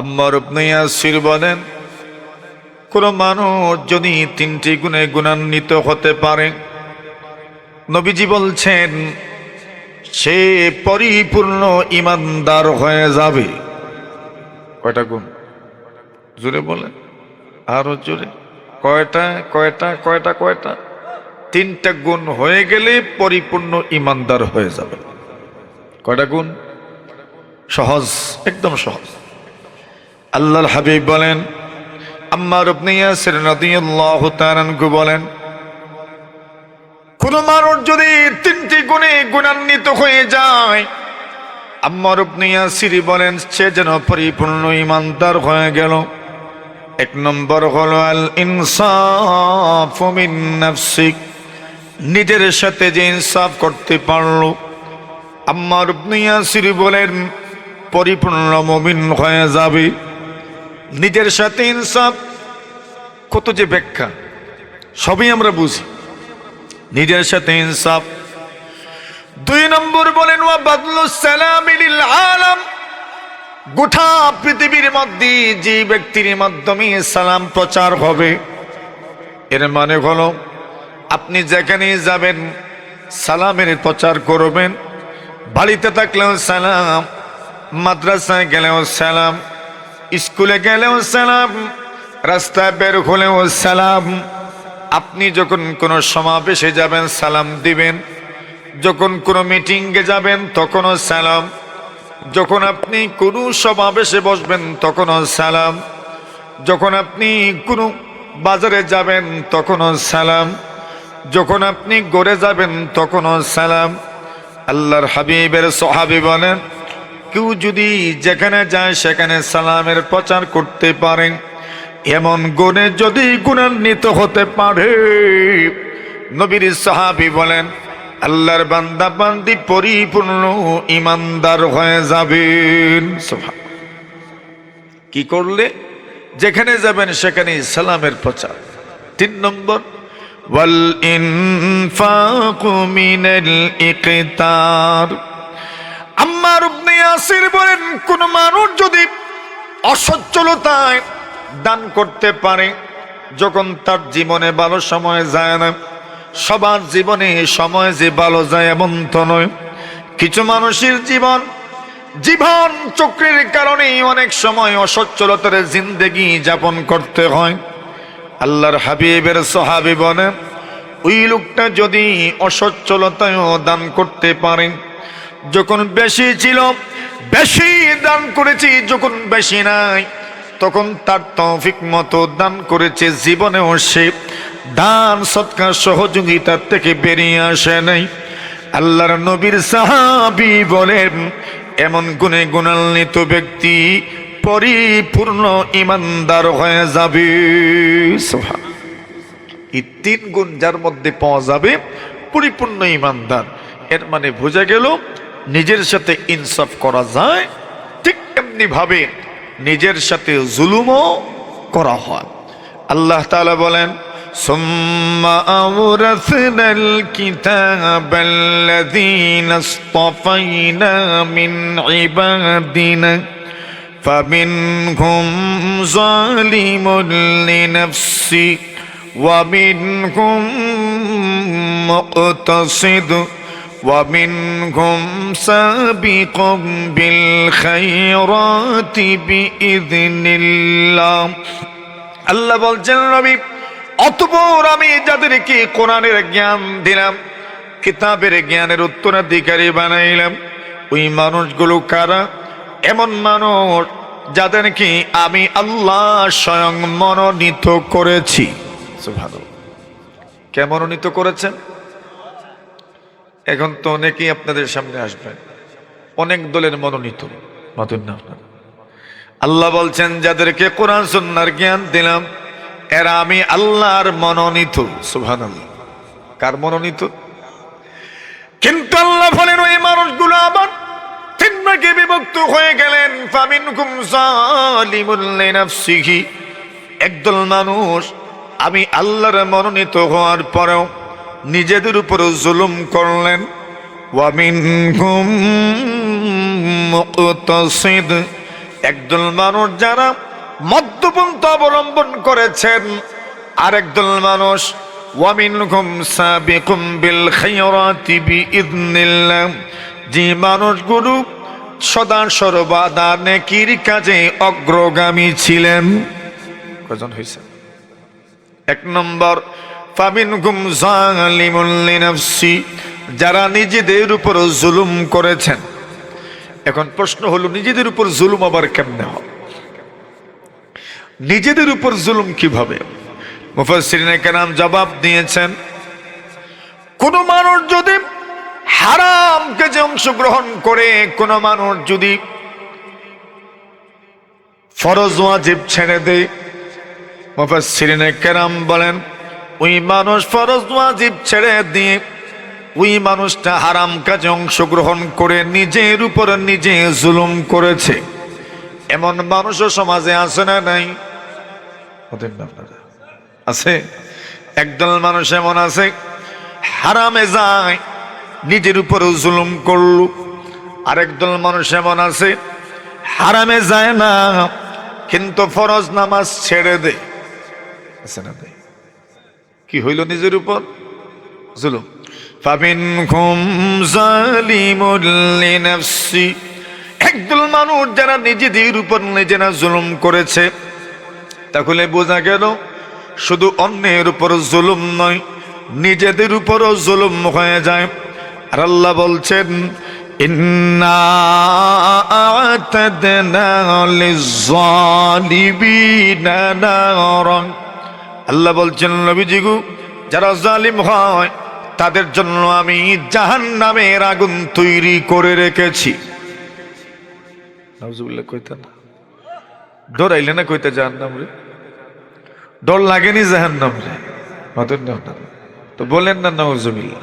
আম্মার ইবনে ইয়াসির বলেন, কোন মানুষ যদি তিনটি গুণে গুণান্বিত হতে পারে, নবীজি বলছেন সে পরিপূর্ণ ঈমানদার হয়ে যাবে। কয়টা গুণ? জোরে বলেন, আরো জোরে। কয়টা কয়টা কয়টা কয়টা? তিনটা গুণ হয়ে গেলে পরিপূর্ণ ঈমানদার হয়ে যাবে। কয়টা গুণ? সহজ, একদম সহজ। আল্লাহর হাবিব বলেন, আম্মার ইবনে ইয়াসির রাদিয়াল্লাহু তাআলা আনহু বলেন, কোন মানুষ যদি তিনটি গুণে গুণান্বিত হয়ে যায়, আম্মার ইবনে ইয়াসির বলেন সে যেন পরিপূর্ণ ঈমানদার হয়ে গেল। এক নম্বর হলো আল ইনসাফু মিন নাফসিক, নিজের সাথে যে ইনসাফ করতে পারলো। আম্মার ইবনে ইয়াসির বলেন পরিপূর্ণ মুমিন হয়ে যাবে। নিজের সাথে ইনসাফ, কত যে ব্যাখ্যা, সবই আমরা বুঝি। নিজের সাথে ইনসাফ। দুই নম্বর বলেন ওয়া বাদলুস সালামি লিল আলাম, গোটা পৃথিবীর মধ্যে যে ব্যক্তির মাধ্যমে সালাম প্রচার হবে, এর মানে হলো আপনি যেখানে যাবেন সালামের প্রচার করবেন। বাড়িতে থাকলেও সালাম, মাদ্রাসায় গেলেও সালাম, স্কুলে গেলেও সালাম, রাস্তায় বের হলেও সালাম। আপনি যখন কোনো সমাবেশে যাবেন সালাম দিবেন, যখন কোনো মিটিংয়ে যাবেন তখনও সালাম, যখন আপনি কোনো সমাবেশে বসবেন তখনও সালাম, যখন আপনি কোনো বাজারে যাবেন তখনও সালাম, যখন আপনি ঘরে যাবেন তখনও সালাম। আল্লাহর হাবিবের সাহাবী বলেন, কেউ যদি যেখানে যায় সেখানে সালামের প্রচার করতে পারেন, এমন গুণে যদি গুণান্বিত হতে পারে, নবীর সাহাবী বলেন আল্লাহর বান্দা বান্দি পরিপূর্ণ ঈমানদার হয়ে যাবেন। সুবহানাল্লাহ। কি করলে? যেখানে যাবেন সেখানে সালামের প্রচার। তিন নম্বর ওয়াল ইনফাকু মিনাল ইকতার। আম্মার ইবনে ইয়াসির বলেন কোন মানুষ যদি অসচ্ছলতায় দান করতে পারে, যখন তার জীবনে ভালো সময় যায় না, সবার জীবনে সময় যে ভালো যায় এমন তো নয়। কিছু মানুষের জীবন চক্রের কারণে অনেক সময় অসচ্ছলতার জিন্দেগি যাপন করতে হয়। আল্লাহর হাবিবের সাহাবী বলেন, ওই লোকটা যদি অসচ্ছলতায় দান করতে পারে, যখন বেশি ছিল বেশি দান করেছি, যখন বেশি নাই তখন তার তৌফিক মতো দান করেছে, জীবনেও সে দান সৎকার সহযোগিতার থেকে বেরিয়ে আসে নাই। আল্লাহর নবীর সাহাবী বলেন এমন গুণে গুণান্বিত ব্যক্তি পরিপূর্ণ ঈমানদার হয়ে যাবে। সুবহানাল্লাহ। এই তিন গুণ যার মধ্যে পাওয়া যাবে পরিপূর্ণ ঈমানদার, এর মানে বোঝা গেল নিজের সাথে ইনসাফ করা যায়, ঠিক এমনি ভাবে নিজের সাথে জুলুমও করা হয়। আল্লাহ তাআলা বলেন, সুম্মা আওরাসনাল কিতাবাল্লাযীনা ইসতাফাইনা মিন ইবাদিনা ফামিনহুম যালিমুন লিনাফসি ওয়া মিনহুম মুকতাসিদ ওয়া মিনহুম সাবিকুম বিল খায়রাতি বিইذনিল্লাহ। আল্লাহ বলছেন, নবী অতঃপর আমি যাদেরকে কোরআনের জ্ঞান দিলাম, কিতাবের জ্ঞানের উত্তরাধিকারী বানাইলাম, ওই মানুষগুলো কারা? এমন মানুষ যাদেরকে আমি আল্লাহ স্বয়ং মনোনীত করেছি। সুবহানাল্লাহ। কে মনোনীত করেছেন? এখন তো অনেকেই আপনাদের সামনে আসবেন, অনেক দলের মনোনীত না। আল্লাহ বলছেন যাদেরকে কোরআন সুন্নাহর জ্ঞান দিলাম এরা আমি আল্লাহর মনোনীত। সুবহানাল্লাহ। কার মনোনীত? কিন্তু আল্লাহ বলেন ওই মানুষগুলো আবার তিন ভাগে বিভক্ত হয়ে গেলেন। ফামিনকুম যালিমুন লিনাফসিহি, একদল মানুষ আমি আল্লাহর মনোনীত হওয়ার পরেও নিজেদের উপর জুলুম করলেন। ওয়া মিনহুম মুকতাসিদ, একদল মানুষ যারা মধ্যপন্থা অবলম্বন করেছেন, আর একদল মানুষ ওয়ামিনহুম সাবিকুম বিল খায়রাতি বিইذনিল্লাহ, যে মানুষগুলো সদা সর্বদা নেকির কাজে অগ্রগামী ছিলেন। কজন হয়েছে? এক নম্বর ফামিনহুম যালিমুন লিনাফসি, যারা নিজেদের উপর জুলুম করেছেন। এখন প্রশ্ন হলো, নিজেদের উপর জুলুম আবার কেমনে হয়? নিজেদের উপর জুলুম কিভাবে? মুফাসসিরিনে কেরাম জবাব দিয়েছেন, কোন মানুষ যদি হারাম কাজে অংশগ্রহণ করে, কোন মানুষ যদি ফরজ ওয়াজিব ছেড়ে দেয়, মুফাসসিরিনে কেরাম বলেন ওই মানুষ ফরজ ওয়াজিব ছেড়ে দিয়ে ওই মানুষটা হারাম কাজে অংশগ্রহণ করে নিজের উপর নিজে জুলুম করেছে। এমন মানুষও সমাজে আছে না নাই? আছে। একদল মানুষ এমন আছে, হারামে যায় নিজের উপর জুলুম করল। আরেকদল মানুষ এমন আছে, হারামে যায় না কিন্তু ফরজ নামাজ ছেড়ে দেয়। আছে না? কি হইল? নিজের উপর জুলুম। ফামিনহুম যালিমুন লিনাফসি, একদল মানুষ যারা নিজেদের উপর নিজেরা জুলুম করেছে। তাহলে বোঝা গেল শুধু অন্যের উপর জুলুম নয়, নিজেদের উপরও জুলুম হয়ে যায়। আর আল্লাহ বলছেন, ইন্না আ'তাদনা লিয-যালিমিনা নারান, আল্লাহ বলছেন নবীজি গো, যারা জালিম হয় তাদের জন্য আমি জাহান্নামের আগুন তৈরি করে রেখেছি। নাউজুবিল্লাহ কইতা না? ডরাইলে না কইতা জাহান্নাম রে? ডর লাগেনি জাহান্নাম রে? তো বলেন না নাউজুবিল্লাহ।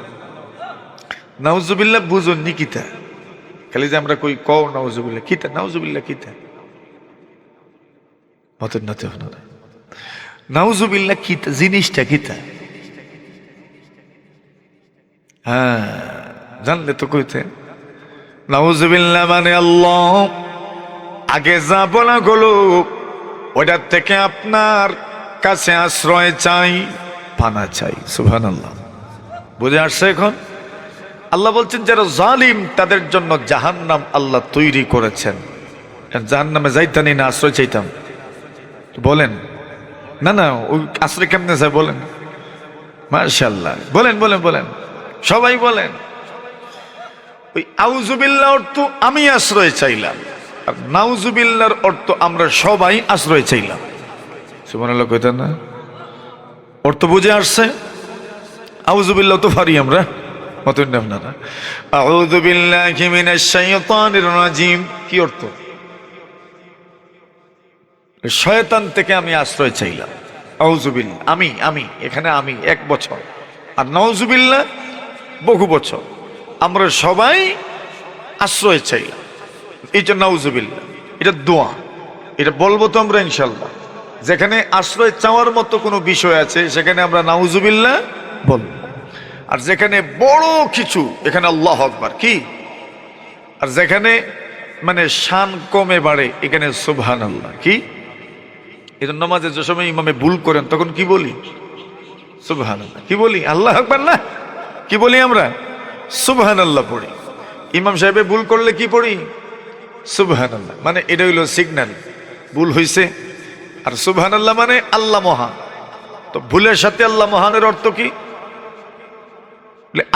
নাউজুবিল্লাহ বুঝুননি কিতা? খালি যে আমরা কই কও নাউজুবিল্লাহ, কিতা নাউজুবিল্লাহ কিতা? মতন না তো আপনারা নাউজুবিল্লাহ কিতা জিনিসটা কিতা? হ্যাঁ, জানলে তো কইতে। নাউজুবিল্লাহ মানে আল্লাহ আগে যা বলা গেল ওটার থেকে আপনার কাছে আশ্রয় চাই, পানা চাই। সুবহানাল্লাহ। বুঝে আসছে এখন? আল্লাহ বলছেন যারা জালিম তাদের জন্য জাহান্নাম আল্লাহ তৈরি করেছেন। জাহান্নামে যাইতানি না আশ্রয় চাইতাম? বলেন না না, ওই আশ্রয় কেমনে যায় বলেন? মাশাআল্লাহ, বলেন বলেন বলেন, সবাই বলেন। ওই আউযুবিল্লাহ অর্থ আমি আশ্রয় চাইলাম, আর নাউযুবিল্লাহর অর্থ আমরা সবাই আশ্রয় চাইলাম। সুবহানাল্লাহ কইতেন না? অর্থ বুঝে আসছে? আউযুবিল্লাহ তো পারি আমরা, মতন না আপনারা। আউযু বিল্লাহি মিনাশ শাইতানির রাজিম কি অর্থ? শয়তান থেকে আমি আশ্রয় চাইলাম। আউযুবিল্লাহ আমি এখানে আমি 1 বছর, আর নাউযুবিল্লাহ বহু বছর। আমরা সবাই আশ্রয় চাইলাম, এই জন্য নাউযুবিল্লাহ। এটা দোয়া, এটা বলবো তো আমরা ইনশাল্লাহ। যেখানে আশ্রয় চাওয়ার মতো কোনো বিষয় আছে সেখানে আমরা নাউযুবিল্লাহ বলবো। আর যেখানে বড় কিছু এখানে আল্লাহু আকবার কি, আর যেখানে মানে শান কমে বাড়ে এখানে সুবহানাল্লাহ কি। এই জন্য নামাজে যে সময় ইমামে ভুল করেন তখন কি বলি? সুবহানাল্লাহ কি বলি? আল্লাহু আকবার না, কি বলি আমরা? সুবহানাল্লাহ পড়ি। ইমাম সাহেবে ভুল করলে কি পড়ি? সুবহানাল্লাহ। মানে এটা হইল সিগন্যাল ভুল হইছে। আর সুবহানাল্লাহ মানে আল্লাহ মহান। তো ভুলের সাথে আল্লাহ মহানের অর্থ কি?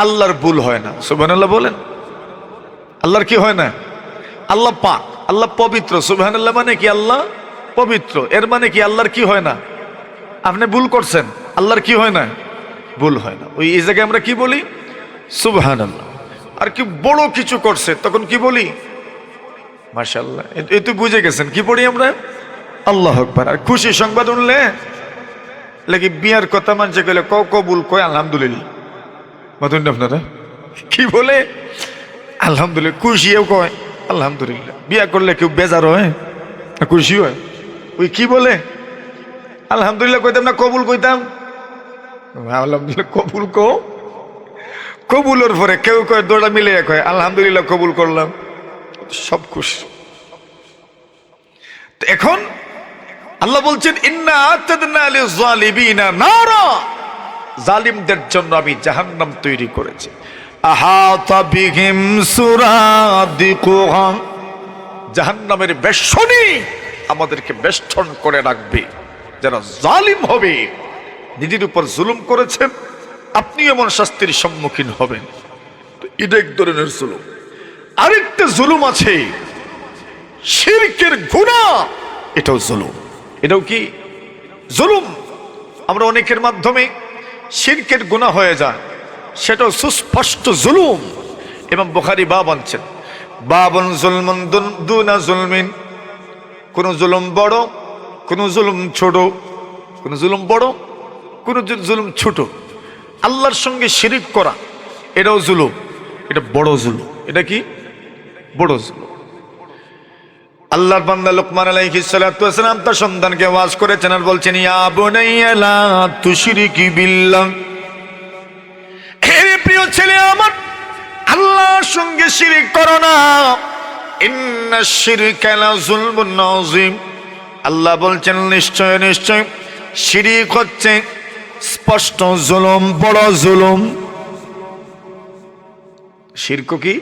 আল্লাহর ভুল হয় না। সুবহানাল্লাহ বলেন। আল্লাহর কি হয় না? আল্লাহ পাক, আল্লাহ পবিত্র। সুবহানাল্লাহ মানে কি? আল্লাহ পবিত্র। এর মানে কি? আল্লাহর কি হয় না? আপনি ভুল করছেন, আল্লাহর কি হয় না? ভুল হয় না। ওই এই জায়গায় আমরা কি বলি? সুবহানাল্লাহ। আর কি বড় কিছু করছে তখন কি বলি? মাশাআল্লাহ। এই তো বুঝে গেছেন কি পড়ি আমরা? আল্লাহু আকবার। আর খুশি সংবাদ শুনলে লাগি বিয়ার কথা মানছে কইলে কবুল কয় আলহামদুলিল্লাহ। মতন আপনারা কি বলে? আলহামদুলিল্লাহ। খুশিও কয় আলহামদুলিল্লাহ। বিয়া করলে কেউ বেজার হয় না খুশি হয়? ওই কি বলে? আলহামদুলিল্লাহ কইতাম না কবুল কইতাম? আলহামদুলিল্লাহ কবুল কও। কবুলের পরে কেউ কয় দোড়া মিলে কয় আলহামদুলিল্লাহ কবুল করলাম, সব খুশি। এখন আল্লাহ বলছেন ইন্না আতাদনা লিয-যালিমিনা নারা, জালিমদের জন্য আমি জাহান্নাম তৈরি করেছি। আহাতা বিহিম সুরাদিকুহা, জাহান্নামের বেষ্টনী আমাদেরকে বেষ্টন করে রাখবে। যারা জালিম হবে, নিজের উপর জুলুম করেছেন, আপনি এমন শাস্তির সম্মুখীন হবেন। তো এটা এক ধরনের জুলুম। আরেকটা জুলুম আছে শিরকের গুনাহ, এটাও জুলুম। এটাও কি জুলুম? আমরা অনেকের মাধ্যমে শিরকের গুনাহ হয়ে যায়, সেটাও সুস্পষ্ট জুলুম। এবং বুখারী বাব আনছেন, বাবুন যুলমুন দুনা যুলমিন, কোন জুলুম বড়, কোন জুলুম ছোট, কোন জুলুম বড়, কোন জুলুম ছোট। আল্লাহর সঙ্গে শিরিক করা এটাও জুলুম, এটা বড় জুলুম। এটা কি বড় জুলুম। আল্লাহর বান্দা লোকমান আলাইহিস সালাতু ওয়াস সালাম তার সন্তানকে ওয়াজ করেছেন আর বলছেন, ইয়া বুনাইয়া লা তুশরিকি বিল্লাহ, হে প্রিয় ছেলে আমার, আল্লাহর সঙ্গে শিরিক করো না। ইন্নাশ শিরকা লা যুলমুন আযীম, আল্লাহ বলছেন নিশ্চয় নিশ্চয় শিরিক হচ্ছে স্পষ্ট জুলুম, বড় জুলুম। শিরক কি?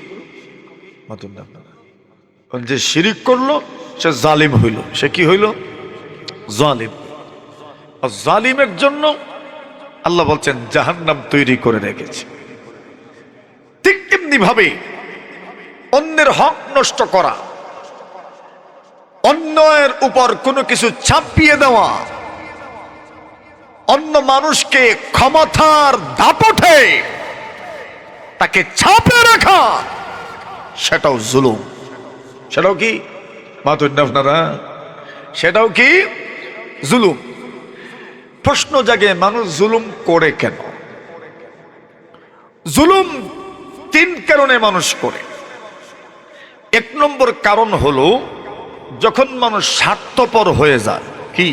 যে শিরিক করলো সে জালিম হইল। সে কি হইল? জালিম। আর জালিমের জন্য আল্লাহ বলছেন জাহান্নাম তৈরি করে রেখেছে। ঠিক তেমনি ভাবে অন্যের হক নষ্ট করা, অন্যের উপর কোনো কিছু চাপিয়ে দেওয়া, অন্য মানুষকে ক্ষমতার দাপটে তাকে চাপে রাখা, সেটাও জুলুম। সেটাও কি আপনারা? সেটাও কি জুলুম। প্রশ্ন জাগে, মানুষ জুলুম করে কেন? জুলুম তিন কারণে মানুষ করে। এক নম্বর কারণ হলো যখন মানুষ স্বার্থপর হয়ে যায়। কি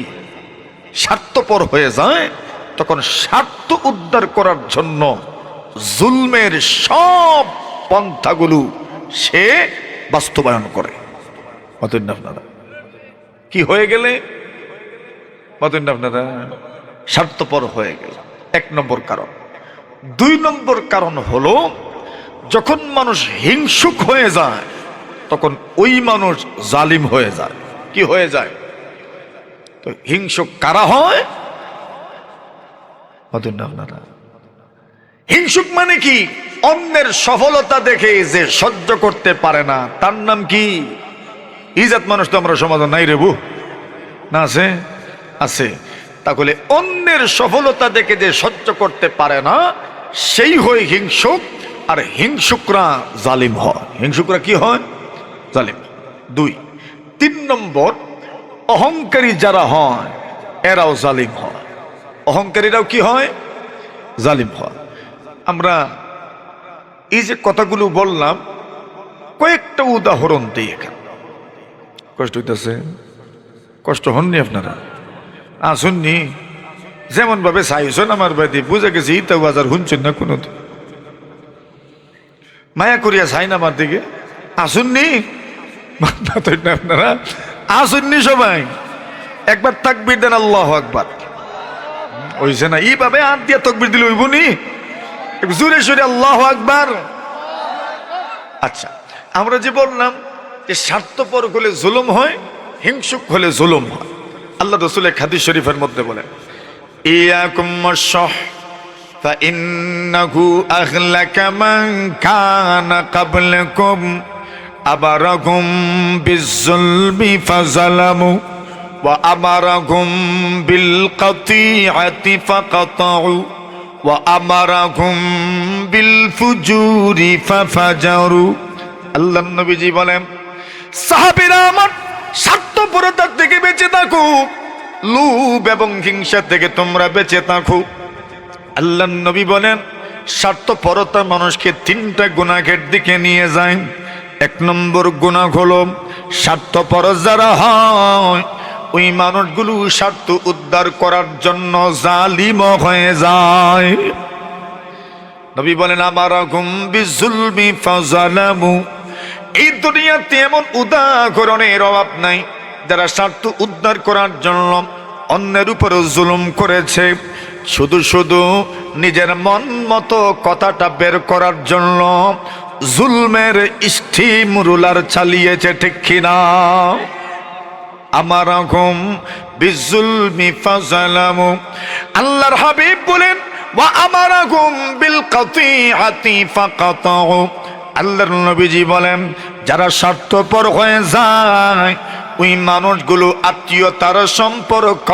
স্বার্থপর হয়ে যায়? তখন স্বার্থ উদ্ধার করার জন্য জুলমের সব পন্থাগুলো সে বাস্তবায়ন করে। আপনারা কি হয়ে গেলে? আপনারা স্বার্থপর হয়ে গেল, এক নম্বর কারণ। দুই নম্বর কারণ হলো যখন মানুষ হিংসুক হয়ে যায় তখন ওই মানুষ জালিম হয়ে যায়। কি হয়ে যায়? তো হিংসুক কারা হয়? আপনারা হিংসুক মানে কি? অন্যের সফলতা দেখে যে সহ্য করতে পারে না, তার নাম কি? ইজাত মানুষ তো আমরা সমাজে নাই রে বু, না আছে? আছে। তাহলে অন্যের সফলতা দেখে যে সহ্য করতে পারে না সেই হয় হিংসুক। আর হিংসুকরা জালিম হয়। হিংসুকরা কি হয়? জালিম। দুই। তিন নম্বর, অহংকারী যারা হয় এরাও জালিম হয়। অহংকারীরাও কি হয়? জালিম হয়। আমরা এই যে কথাগুলো বললাম, কয়েকটা উদাহরণ দিই এখানে। কষ্ট হইতেছে? কষ্ট হননি আপনারা? আসুননি? যেমন ভাবে চাইছেন আমার বাড়ি বুঝে গেছি, ইতা বাজার শুনছেন না কোনো? মায়া করিয়া চাই না আমার দিকে? আসুননি? আপনারা আসুননি? সবাই একবার তাকবীর দেন, আল্লাহু আকবার। হইছে না? এইভাবে হাত দিয়া তাকবীর দিলে হইব নি? জোরে সোরে আল্লাহু আকবার। আচ্ছা, আমরা যে বললাম যে স্বার্থপর হলে জুলুম হয়, হিংসুক হলে জুলুম হয়। আল্লাহ রাসূল এক হাদিস শরীফের মধ্যে বলেন, ইয়াকুম ওয়াশ-শুহ ফাইন্নাহু আহলাকা মান কানা ক্বাবলাকুম আবারাকুম বিজ-যুলমি ফাযালামু ওয়া আমারাকুম বিল কাতিআতি ফাকাতাউ ওয়া আমারাকুম বিল ফুজুরি ফাফাজারু। আল্লাহর নবীজি বলেন, সাহাবীরা আমার, স্বার্থপরতা থেকে বেঁচে থাকো, লোভ এবং হিংসা থেকে তোমরা বেঁচে থাকো। আল্লাহর নবী বলেন, স্বার্থপরতা মানুষকে তিনটা গুনাহের দিকে নিয়ে যায়। এক নম্বর গুনাহ হলো স্বার্থপর যারা হয় ওই মানুষগুলো স্বার্থ উদ্ধার করার জন্য জালিম হয়ে যায়। নবী বলেন, আমারাকুম বিজুলমি ফাযালামু। এই দুনিয়াতে এমন উদাহরণের অভাব নাই যারা স্বার্থ উদ্ধার করার জন্য অন্যের উপরে জুলুম করেছে, শুধু শুধু নিজের মন মতো কথাটা বের করার জন্য জুলমের স্টিম রুলার চালিয়েছে, ঠিক কিনা? আমারাহুম বিজুলমি ফাযালামু, আল্লাহর হাবিব বলেন ওয়া আমারাহুম বিল কাতিআতি ফাকাতাউ, আল্লাহর নবীজি বলেন যারা স্বার্থপর হয়ে যায় ওই মানুষগুলো আত্মীয়তার সম্পর্ক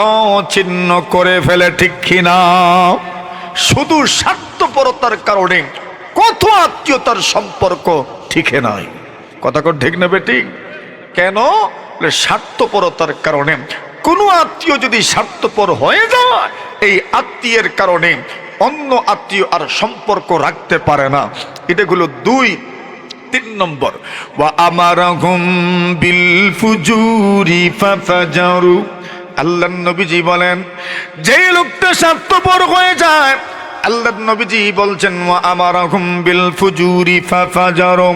ছিন্ন করে ফেলে, ঠিক কিনা? শুধু স্বার্থপরতার কারণে কত আত্মীয়তার সম্পর্ক ঠিকে নাই। কথা কোন ঠিক নেবে? ঠিক কেন? স্বার্থপরতার কারণে কোনো আত্মীয় যদি স্বার্থপর হয়ে যায়, এই আত্মীয়ের কারণে অন্য আত্মীয় আর সম্পর্ক রাখতে পারে না। এটা হলো 2। 3 নম্বর, ওয়া আমারাহুম বিল ফুজুরি ফাফাজারু, আল্লাহর নবীজি বলেন যে লোকটা স্বার্থপর হয়ে যায়, আল্লাহর নবীজি বলছেন ওয়া আমারাহুম বিল ফুজুরি ফাফাজারু,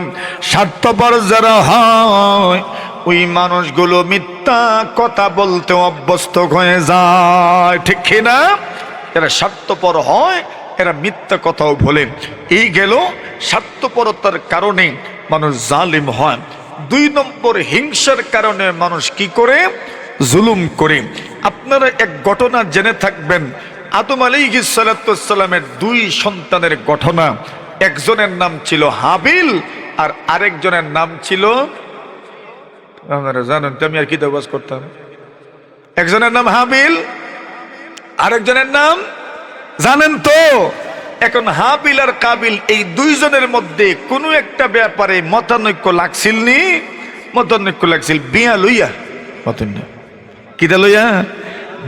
স্বার্থপর যারা হয় ওই মানুষগুলো মিথ্যা কথা বলতে অভ্যস্ত হয়ে যায়, ঠিক কিনা? এরা স্বার্থপর হয়, এরা মিথ্যা কথাও বলে। এই গেল স্বার্থপরতার কারণে মানুষ জালিম হয়। 2 নম্বর, হিংসার কারণে মানুষ কি করে? জুলুম করে। আপনারা এক ঘটনা জেনে থাকবেন, আদম আলাইহিস সালামের 2 সন্তানের ঘটনা। একজনের নাম ছিল হাবিল আর আরেকজনের নাম ছিল, আপনারা জানেন তো, আমি আর কি দাবাস করতাম। একজনের নাম হাবিল, আরেকজনের নাম জানেন তো? এখন হাবিল আর কাবিল এই 2 জনের মধ্যে কোনো একটা ব্যাপারে মতানৈক্য লাগছিল নি? মতানৈক্য লাগছিল বিয়া লইয়া, কিটা লইয়া?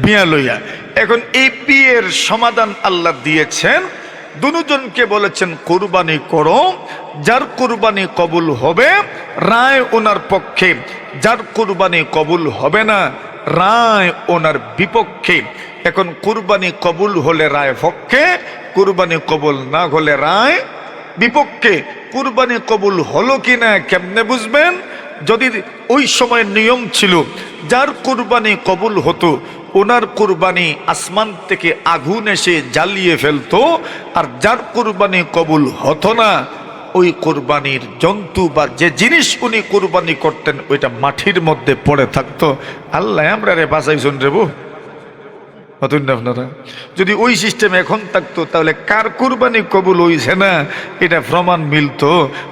বিয়া লইয়া। এখন এই বিয়ের সমাধান আল্লাহ দিয়েছেন, দুজনকে বলেছেন কুরবানি করো, যার কুরবানি কবুল হবে রায় ওনার পক্ষে, যার কুরবানি কবুল হবে না রায় ওনার বিপক্ষে। এখন কুরবানি কবুল হলে রায় পক্ষে, কুরবানি কবুল না হলে রায় বিপক্ষে। কুরবানি কবুল হলো কিনা কেমনে বুঝবেন? যদি ওই সময় নিয়ম ছিল যার কুরবানি কবুল হতো ওনার কুরবানি আসমান থেকে আগুন এসে জ্বালিয়ে ফেলতো, আর যার কুরবানি কবুল হতো না ওই কুরবানির জন্তু বা যে জিনিস উনি কুরবানি করতেন ওইটা মাটির মধ্যে পড়ে থাকতো। আল্লাহ আমরা রে বাঁচাইছেন রে বউ। আপনারা যদি ওই সিস্টেম এখন থাকতো তাহলে কার কুরবানি কবুল হইছে না এটা প্রমাণ মিলতো,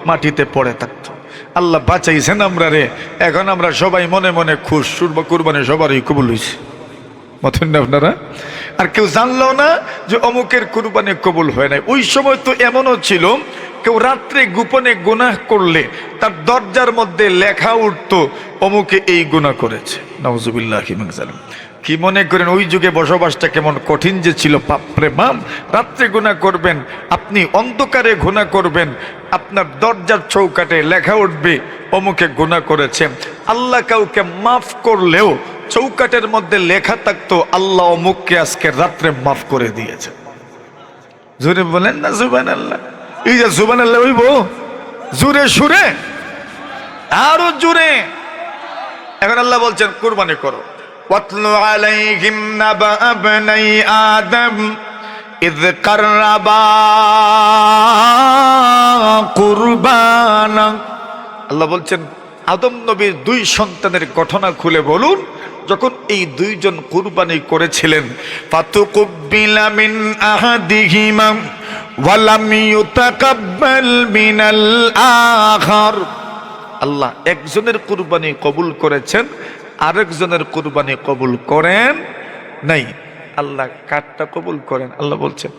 মাটিতে পড়ে থাকতো। আল্লাহ বাঁচাইছেন আমরা রে। এখন আমরা সবাই মনে মনে খুশ, কুরবানি সবারই কবুল হয়েছে। আপনারা আর কেউ জানলো না যে অমুকের কুরবানি কবুল হয় নাই। ওই সময় তো এমনও ছিল, কেউ রাত্রে গোপনে গুনাহ করলে তার দরজার মধ্যে লেখা উঠতো অমুকে এই গুনাহ করেছে। নাউজুবিল্লাহি মিন যালিক। কি মনে করেন ওই যুগে বসবাসটা কেমন কঠিন যে ছিল? বাপরে বাপ, রাত্রে গুনাহ করবেন, আপনি অন্ধকারে গুনাহ করবেন, আপনার দরজার চৌকাটে লেখা উঠবে অমুকে গুনাহ করেছে। আল্লাহ কাউকে মাফ করলেও চৌকাটের মধ্যে লেখা থাকতো আল্লাহ অমুককে আজকে রাত্রে মাফ করে দিয়েছে। জোরে বলেন না সুবহানাল্লাহ। এই যে সুবহানাল্লাহ হইব জোরে সুরে, আরো জোরে। এখন আল্লাহ বলছেন কুরবানি করো। ওয়াতলু আলাইহিম নাবা ইবনাই আদম ইয কাররাবা কুরবানা। আল্লাহ বলছেন আদম নবীর 2 সন্তানের ঘটনা খুলে বলুন। যখন এই 2 জন কুরবানি করেছিলেন, ফাতুকুব্বিলা মিন আহাদিহিমা ওয়া লাম ইউতাকাব্বাল মিনাল আখার। আল্লাহ একজনের কুরবানি কবুল করেছেন, আরেকজনের কুরবানি কবুল করেন নাই। আল্লাহ কারটা কবুল করেন? আল্লাহ বলছেন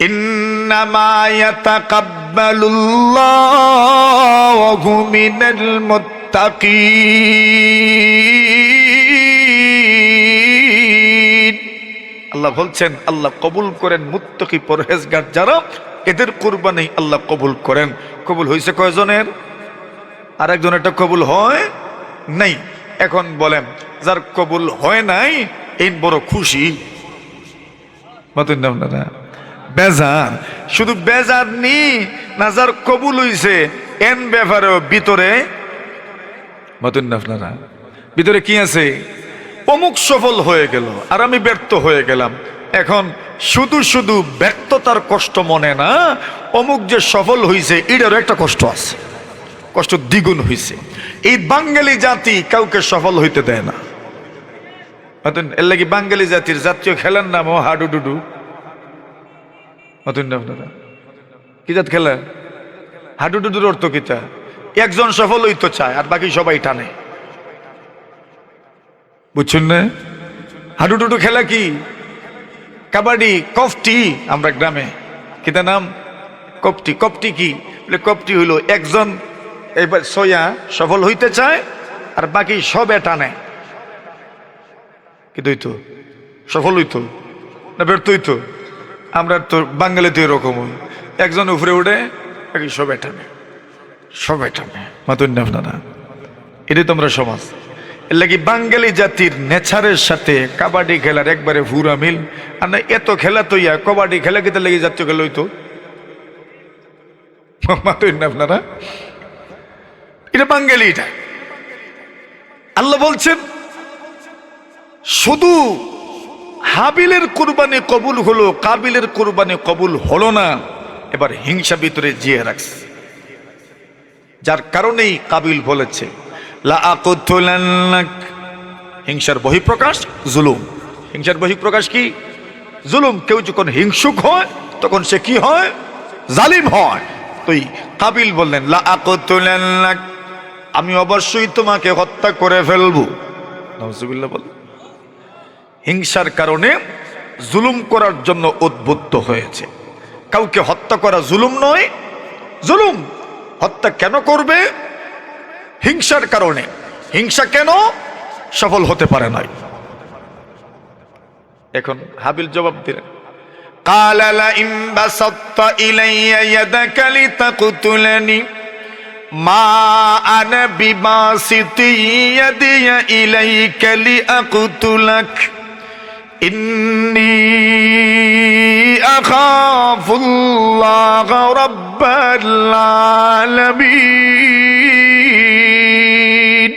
ইন্নামা ইয়াতাকাব্বালুল্লাহু মিনাল মুত্তাকিন। আল্লাহ বলছেন আল্লাহ কবুল করেন মুত্তাকি পরহেজগার যারা, এদের কুরবানি আল্লাহ কবুল করেন। কবুল হয়েছে কয়জনের? আরেকজনেরটা কবুল হয় নাই। এখন বলেন যার কবুল হয় নাই এই বড় খুশি, বেজার। শুধু বেজার নি না, যার কবুল হইছে এন ব্যাপারে ভিতরে আপনারা ভিতরে কি আছে? অমুক সফল হয়ে গেল আর আমি ব্যর্থ হয়ে গেলাম। এখন শুধু শুধু ব্যর্থতার কষ্ট মনে না, অমুক যে সফল হয়েছে এটারও একটা কষ্ট আছে, কষ্ট দ্বিগুণ হয়েছে। এই বাঙালি জাতি কাউকে সফল হইতে দেয় না। এর লাগি বাঙালি জাতির জাতীয় খেলার নাম ও হাডুডুডু। আপনারা কি জাত খেলা? হাডুডুডুর অর্থ কিতা? একজন সফল হইতে চায় আর বাকি সবাই টানে, বুঝছেন না? হাডুডুডু খেলা কি? কাবাডি, কফটি। আমরা গ্রামে কিতা নাম? কপটি। কপটি কি? কপটি হইল একজন এবার সয়া সফল হইতে চায় আর বাকি সবে টানে। কি হইতো? সফল হইতো না ব্যর্থ হইতো? আমরা তো বাঙালিতে এরকম, একজন উপরে উঠে বাকি সবে টানে, সবে টানে। মাতুন না আপনারা? এটাই তোমরা সমাজ। এর লাগি বাঙালি জাতির নেচারের সাথে কাবাডি খেলার একবারে ভুরা মিল। আর না এত খেলা তো ইয়া কবাডি খেলা কিতে লেগে জাতীয় খেলা হইতো? মাতুন না আপনারা? এটা বাঙালি। এটা আল্লাহ বলছেন শুধু হাবিলের কুরবানি কবুল হলো, কাবিলের কুরবানি কবুল হলো না। এবার হিংসা ভিতরে জিয়ে রাখছে, যার কারণেই কাবিল বলেছে লা আকুতুলান্নাক। হিংসার বহিঃপ্রকাশ জুলুম। হিংসার বহিঃপ্রকাশ কি? জুলুম। কেউ যখন হিংসুক হয় তখন সে কি হয়? জালিম হয়। তো কাবিল বললেন লা আকুতুলান্নাক, আমি অবশ্যই তোমাকে হত্যা করে ফেলবো। নাউজুবিল্লাহ বল। হিংসার কারণে জুলুম করার জন্য উদ্বুদ্ধ হয়েছে। কাউকে হত্যা করা জুলুম নয়। জুলুম হত্যা কেন করবে? হিংসার কারণে। হিংসা কেন? সফল হতে পারে নাই। এখন হাবিল জবাব দিলেন ক্বালা লা ইন বাসাত্তা ইলাইয়া ইয়াদাকা লিতাকতুলানি মা আনা বিবাসিতি ইয়াদিয়া ইলাইকা লিআকতুলাক ইন্নী আখাফুল্লাহ রাব্বাল আলামিন।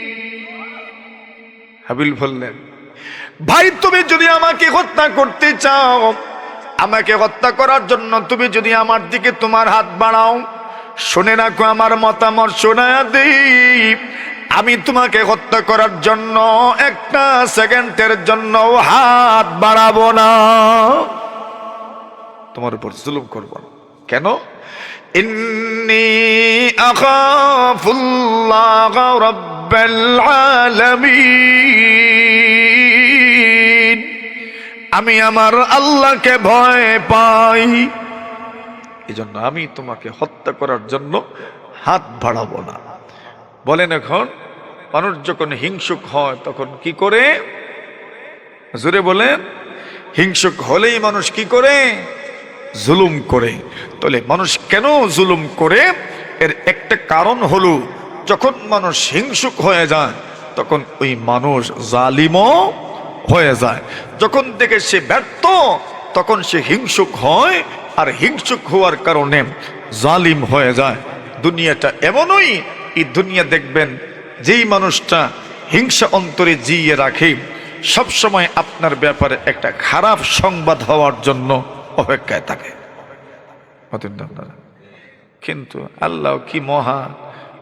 হাবিল বললেন ভাই তুমি যদি আমাকে হত্যা করতে চাও, আমাকে হত্যা করার জন্য তুমি যদি আমার দিকে তোমার হাত বাড়াও, শুনে রাখো আমার মতামত শোনায়া দেই, আমি তোমাকে হত্যা করার জন্য একটা সেকেন্ডের জন্য হাত বাড়াবো না, তোমার উপর জুলুম করব না। কেন? ইন্নী আখাফুল্লাহ রাব্বাল আলামিন, আমি আমার আল্লাহকে ভয় পাই, এজন্য আমি তোমাকে হত্যা করার জন্য হাত বাড়াবো না। বলেন এখন মানুষ যখন হিংসুক হয় তখন কি করে? জোরে বলেন। হিংসুক হলেই মানুষ কি করে? জুলুম করে। তাহলে মানুষ কেন জুলুম করে? এর একটা কারণ হলো যখন মানুষ হিংসুক হয়ে যায় তখন ওই মানুষ জালিমও হয়ে যায়। যখন দেখে সে ব্যর্থ তখন সে হিংসুক হয়, আর হিংসুক হওয়ার কারণে জালিম হয়ে যায়। দুনিয়াটা এমনই, এই দুনিয়া দেখবেন যেই মানুষটা হিংসা অন্তরে জিয়ে রাখে সব সময় আপনার ব্যাপারে একটা খারাপ সংবাদ হওয়ার জন্য অপেক্ষায় থাকে। কিন্তু আল্লাহ কি মহা,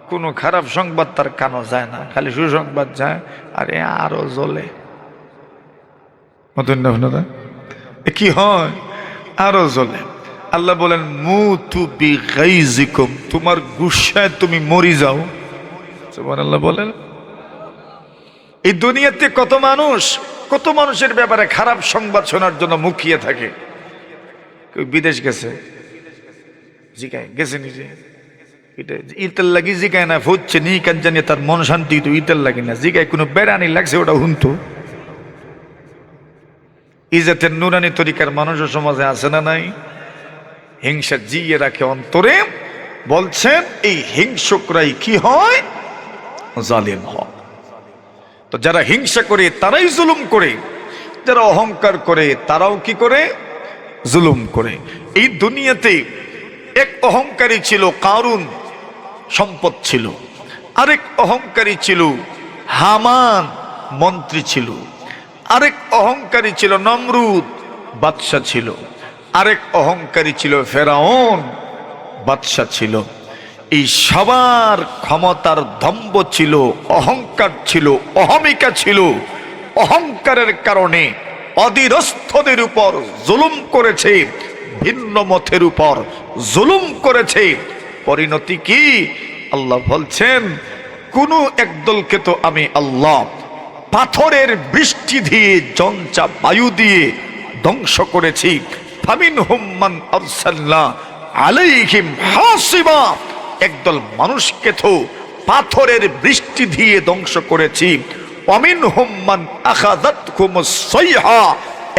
কোনো খারাপ সংবাদ তার কানো যায় না, খালি সুসংবাদ যায় আর আরো জ্বলে। আপনারা কি হয়? আরো জ্বলে। আল্লাহ বলেন মুতু বিগাইজিকুম, তোমার গুসায় তুমি মরি যাও। সুবহানাল্লাহ বলেন। এই দুনিয়াতে কত মানুষের ব্যাপারে খারাপ সংবাদ শোনার জন্য মুখিয়ে থাকে। কেউ বিদেশ গেছে, জিগায় গেছে নিজে, ইটার লাগি জিগায় না, হচ্ছে নি কান জানি তার মন শান্তি তো ইটার লাগে না, জিগায় কোনো বেড়ানি লাগছে ওটা হুনতো। ইজাতের নুরানি তরিকার মানুষের সমাজে আছে না নাই? হিংসা জিয়ে রাখে অন্তরে। বলছেন এই হিংসুকরাই কি হয়? জালিম হয়। তো যারা হিংসা করে তারাই জুলুম করে, যারা অহংকার করে তারাও কি করে? জুলুম করে। এই দুনিয়াতে এক অহংকারী ছিল কারুন, সম্পদ ছিল। আরেক অহংকারী ছিল হামান, মন্ত্রী ছিল, আরেক অহংকারী ছিল নমরুদ বাদশা ছিল, আরেক অহংকারী ছিল ফেরাউন বাদশা ছিল। এই সবার ক্ষমতার দম্ভ ছিল, অহংকার ছিল, অহমিকা ছিল। অহংকারের কারণে অধীরস্থদের উপর জুলুম করেছে, ভিন্ন মতের উপর জুলুম করেছে। পরিণতি কি? আল্লাহ বলছেন কোন একদলকে তো আমি আল্লাহ পাথরের বৃষ্টি দিয়ে, জঞ্চা বায়ু দিয়ে ধ্বংস করেছি। ফামিনহুম মান আরসালনা আলাইহিম হাসিবা, একদল মানুষকে তো পাথরের বৃষ্টি দিয়ে ধ্বংস করেছি। ওয়ামিনহুম মান আখাযাতহুমুস সাইহা,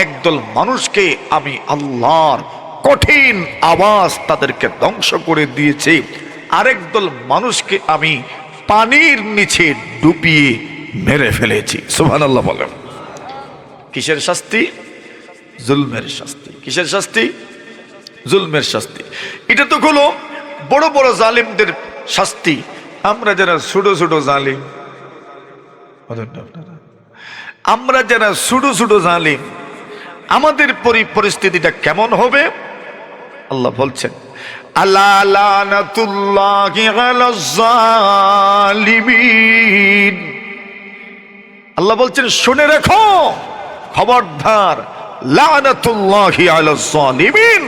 একদল মানুষকে আমি আল্লাহর কঠিন আওয়াজ তাদেরকে ধ্বংস করে দিয়েছি। আরেক দল মানুষকে আমি পানির নিচে ডুবিয়ে মেরে ফেলেছি। সুবহানাল্লাহ বলেন। কিসের শাস্তি? জুলমের শাস্তি। কিসের শাস্তি? জুলমের শাস্তি। এটা তো হলো বড় বড় জালিমদের শাস্তি। আমরা যারা ছোট ছোট জালিম, আমরা যারা ছোট ছোট জালিম, আমাদের পরিস্থিতিটা কেমন হবে? আল্লাহ বলছেন আলা লানাতুল্লাহি আলাজ জালিমিন। আল্লাহ বলছেন শুনে রাখো, খবরদার, লানাতুল্লাহি আলাজ জালিমিন,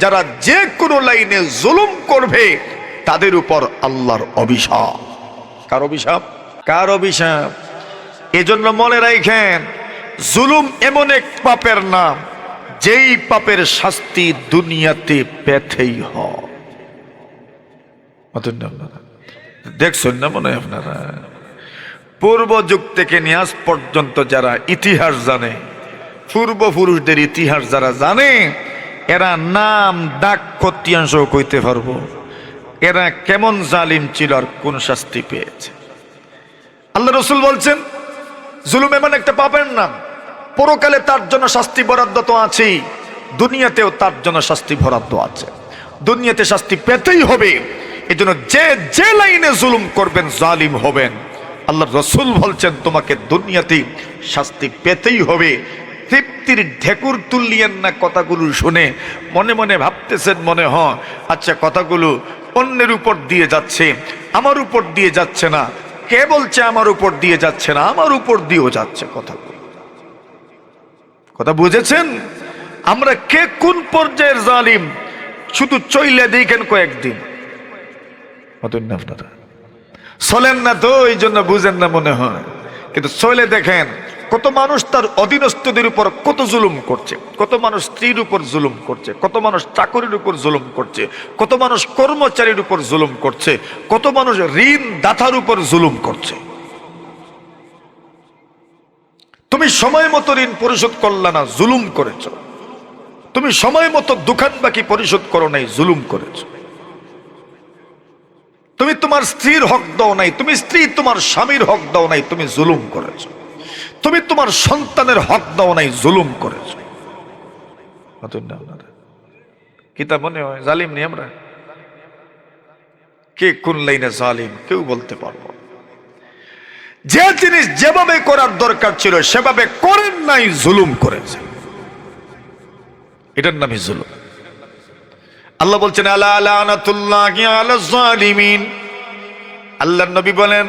যারা যে কোনো লাইনে জুলুম করবে তাদের উপর আল্লাহর অভিশাপ। কার অভিশাপ? কার অভিশাপ? এজন্য মনে রাখেন, জুলুম এমন এক পাপের নাম, যেই পাপের শাস্তি দুনিয়াতে পেতেই হয়। দেখছেন না মনে হয় আপনারা? পূর্ব যুগ থেকে নিয়ে আজ পর্যন্ত যারা ইতিহাস জানে, পূর্বপুরুষদের ইতিহাস যারা জানে, এরা নাম ডাক কতিয়াংশ কইতে পারবো এরা কেমন জালিম ছিল আর কোন শাস্তি পেয়েছে। আল্লাহ রসুল বলছেন জুলুম এমন একটা পাপের নাম, পরকালে তার জন্য শাস্তি বরাদ্দ তো আছেই, দুনিয়াতেও তার জন্য শাস্তি বরাদ্দ আছে। দুনিয়াতে শাস্তি পেতেই হবে। এই জন্য যে যে লাইনে জুলুম করবেন জালিম হবেন, আল্লাহ রসুল বলছেন তোমাকে দুনিয়াতেই শাস্তি পেতেই হবে। তৃপ্তির ঢেকুর তুললিয়েন না কথাগুলো শুনে। মনে মনে ভাবতেছেন মনে হয় আচ্ছা কথাগুলো অন্যের উপর দিয়ে যাচ্ছে, আমার উপর দিয়ে যাচ্ছে না। কে বলছে আমার উপর দিয়ে যাচ্ছে না? আমার উপর দিয়েও যাচ্ছে কথাগুলো। কথা বুঝেছেন? আমরা কে কোন পর্যায়ের জালিম শুধু চইলে দেখেন কয়েকদিন, আপনারা চলেন না তো এই জন্য বুঝেন না মনে হয়, কিন্তু চলে দেখেন কত মানুষ তার অধীনস্থদের উপর কত জুলুম করছে, কত মানুষ স্ত্রীর উপর জুলুম করছে, কত মানুষ চাকরির উপর জুলুম করছে, কত মানুষ কর্মচারীর উপর জুলুম করছে, কত মানুষ ঋণ দাতার উপর জুলুম করছে। তুমি সময় মতো ঋণ পরিশোধ করলা না, জুলুম করেছ। তুমি সময় মতো দোকান বাকি পরিশোধ করো নাই, জুলুম করেছ। তুমি তোমার স্ত্রীর হক দাও নাই, তুমি স্ত্রী তোমার স্বামীর হক দাও নাই, তুমি জুলুম করেছ। তুমি তোমার সন্তানের হক দাও নাই, জুলুম করেছ। কি তা মনে হয় জালিম নেই আমরা? কে কোন লাইনে জালিম কেউ বলতে পারবো। যে জিনিস যেভাবে করার দরকার ছিল সেভাবে করেন নাই, জুলুম করেছে, এটার নামই জুলুম। আল্লাহ বলছেন আলা লানাতুল্লাহি আলাজ জালিমিন। আল্লাহর নবী বলেন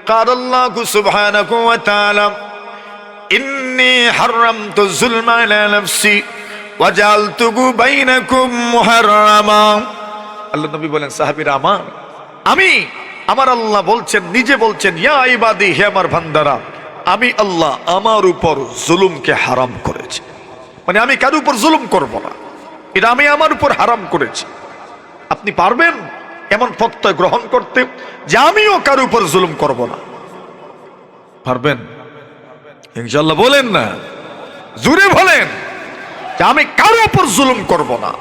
ক্বালাল্লাহু সুবহানাহু ওয়া তাআলা ইন্নী হারামতু যুলমা আলা নাফসি ওয়া জাআলতুহু বাইনাকুম মুহাররামা। আল্লাহর নবী বলেন সাহাবীরা আমার, আমার আল্লাহ বলছেন, নিজে বলছেন ইয়া ইবাদি, হে আমার বান্দারা, আমি আল্লাহ আমার উপর জুলুমকে হারাম করেছি। মানে আমি কারো উপর জুলুম করব না, এটা আমি আমার উপর হারাম করেছি। আপনি পারবেন এমন প্রত্যয় গ্রহণ করতে যে আমিও কারো উপর জুলুম করব না? পারবেন ইনশাআল্লাহ? বলেন না, জোরে বলেন যে আমি কারো উপর জুলুম করব না।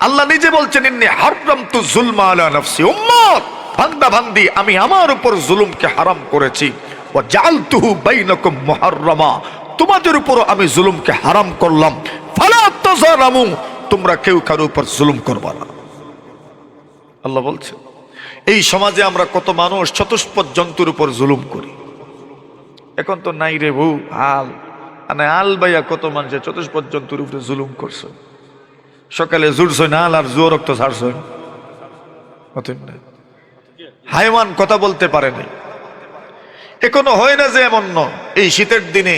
আল্লাহ নিজে বলছেন ইন্নী হারামতু যুলমা আলা নাফসি, উম্মত বান্দা বান্দি, আমি আমার উপর জুলুমকে হারাম করেছি। ওয়া জাআলতুহু বাইনাকুম মুহাররামা, তোমাদের উপর আমি জুলুমকে হারাম করলাম। ফালা তাযালামু, তোমরা কেউ কারো উপর জুলুম করবা না। আল্লাহ বলছেন এই সমাজে আমরা কত মানুষ চতুষ্পদ জন্তুর উপর জুলুম করি, এখন তো নাই রে বউ হাল, মানে আল বাইয়া কত মানুষের চতুষ পর্যন্ত উপরে জুলুম করছো, সকালে জুড়ছই না আর জুয়ো রক্ত ছাড়ছই, হাইওয়ান কথা বলতে পারে নাই। এখনো হয় না যে এমন ন, এই শীতের দিনে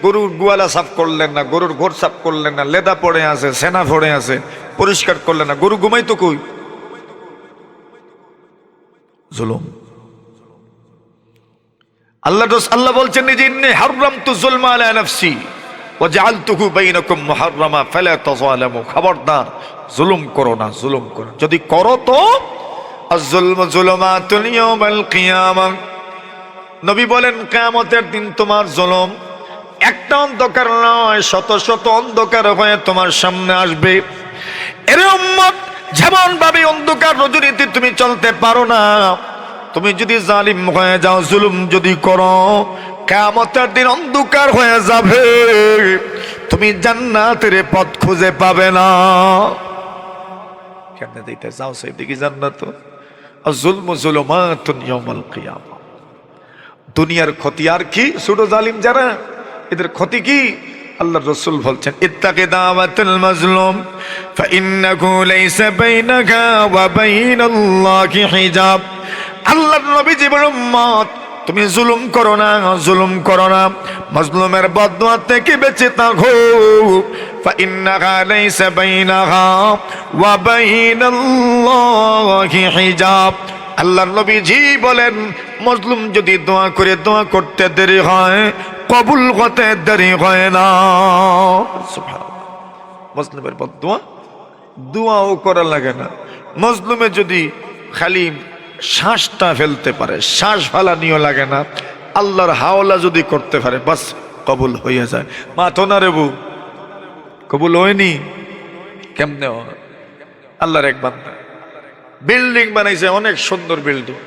গরুর গোয়ালা সাফ করলেন না, গরুর ঘর সাফ করলেন না, লেদা পড়ে আছে, সেনা পড়ে আছে, পরিষ্কার করলেন না, গরু ঘুমাই তো কই? জুলুম। আল্লাহ বলছেন যে ইন্নী হারামতু যুলমা আলা নাফসি ওয়া জাআলতুহু বাইনাকুম মুহাররামা ফালা তাযালামু। খবরদার জুলুম করো না, জুলুম করো, যদি করো তো আয-যুলমু যুলুমাতুল ইয়াউমাল কিয়ামাহ। নবী বলেন কিয়ামতের দিন তোমার জুলুম একটা অন্ধকার নয়, শত শত অন্ধকার হয়ে তোমার সামনে আসবে। এর উম্মত, যেমন ভাবে অন্ধকার রজনীতে তুমি চলতে পারো না, তুমি যদি জালিম হয়ে যাও, জুলুম যদি করো, কিয়ামতের দিন অন্ধকার হয়ে যাবে, তুমি জান্নাতের পথ খুঁজে পাবে না। কেমনে দিতে যাও সেই দিকে জান্নাত? আয-যুলমু যুলুমাতুন ইয়াউমাল কিয়ামাহ। দুনিয়ার ক্ষতি আর কি? ছোট জালিম যারা, এদের ক্ষতি কি? আল্লাহর রাসূল বলছেন ইত্তাকি দাওয়াতুল মাজলুম ফাইন্নাহু লাইসা বাইনাহা ওয়া বাইনাল্লাহি হিজাব। আল্লাহর নবীজি বলেন উম্মত, তুমি জুলুম করো না, জুলুম করো না, মাজলুমের বদদুয়া থেকে বেঁচে থাকো। ফাইন্নাহা লাইসা বাইনাহা ওয়া বাইনাল্লাহি হিজাব। আল্লাহর নবীজি বলেন মাজলুম যদি দোয়া করে, দোয়া করতে দেরি হয়, কবুল হতে দেরি হয় না। সুবহানাল্লাহ। মাজলুমের বদদুয়া দোয়াও করা লাগে না। মাজলুমে যদি খালি শ্বাসটা ফেলতে পারে, শ্বাস ফালানিও লাগে না, আল্লাহর হাওলা যদি করতে পারে, বাস কবুল হইয়া যায়। মাথো না রে বউ, কবুল হয়নি কেমনে হয়? আল্লাহর এক বান্দা বিল্ডিং বানাইছে, অনেক সুন্দর বিল্ডিং,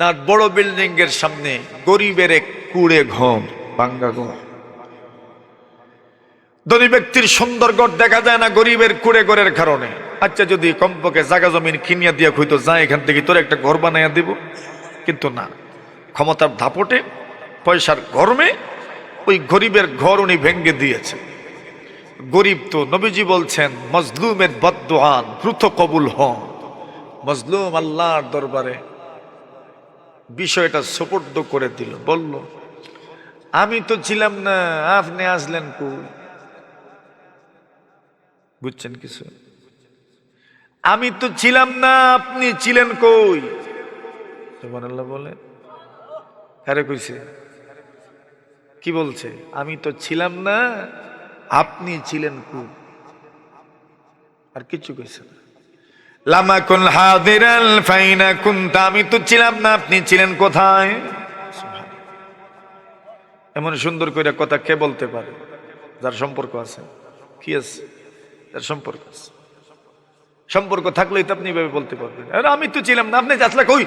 তার বড় বিল্ডিং এর সামনে গরিবের এক কুড়ে ঘর, ভাঙ্গা ঘর। ধনী ব্যক্তির সুন্দর ঘর দেখা যায় না গরিবের কুড়ে ঘরের কারণে। আচ্ছা, যদি কমপক্ষে জায়গা জমিন কিনিয়া দিয়া হইতো, যা এখান থেকে তোর একটা ঘর বানাইয়া দিব, কিন্তু না, ক্ষমতার দাপটে, পয়সার গরমে ওই গরিবের ঘর উনি ভেঙ্গে দিয়েছে। গরিব তো, নবীজি বলছেন মজলুমের বদদুআ দ্রুত কবুল হন। মজলুম আল্লাহর দরবারে বিষয়টা সুপর্দ করে দিল, বলল আমি তো ছিলাম না, আপনি আসলেন কই? বুঝছেন কিছু? আমি তো ছিলাম না, আপনি ছিলেন কই? সুবহানাল্লাহ বলে। আরে কইছে কি বলছে? আমি তো ছিলাম না, আপনি ছিলেন কই? আর কিছু কইছে না। লামা কুন হাদিরাল ফাইনা কুনতা, আমি তো ছিলাম না, আপনি ছিলেন কোথায়? এমন সুন্দর করে কথা কে বলতে পারে? যার সম্পর্ক আছে। কি আছে? যার সম্পর্ক আছে। সম্পর্ক থাকলেই তো আপনি এভাবে বলতে পারবেন, আরে আমি তো ছিলাম না, আপনি আসলে কই?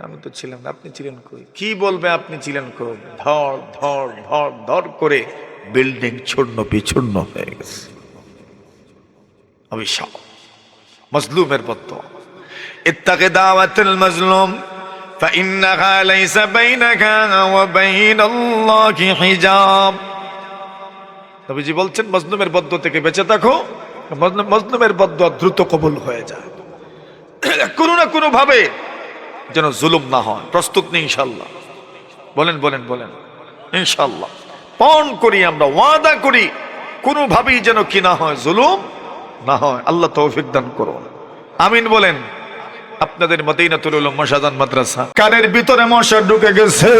আমি তো ছিলাম না, আপনি ছিলেন কই? কি বলবে আপনি ছিলেন কই? ধর ধর ধর ধর করে বিল্ডিং চূর্ণ বিচূর্ণ হয়ে গেছে। অভিশাপ, মজলুমের বদদুআ। ইত্তাকি দাওয়াতুল মাজলুম ফাইন্নাহা লাইসা বাইনাহা ওয়া বাইনাল্লাহি হিজাব। নবীজি বলছেন মজলুমের বদদুআ থেকে বেঁচে থাকো, মজলুমের বদদুআ দ্রুত কবুল হয়ে যায়। কোনো না কোনো ভাবে যেন জুলুম না হয়, প্রস্তুত নেই ইনশাআল্লাহ? বলেন বলেন বলেন ইনশাআল্লাহ। পণ করি, আমরা ওয়াদা করি, কোনোভাবেই যেন কি না হয়, জুলুম না হয়। আল্লাহ তৌফিক দান করুন, আমিন বলেন। আপনাদের মদিনাতুল উলুম মশাদান মাদ্রাসা কানের ভিতরে মশা ঢুকে গেছে,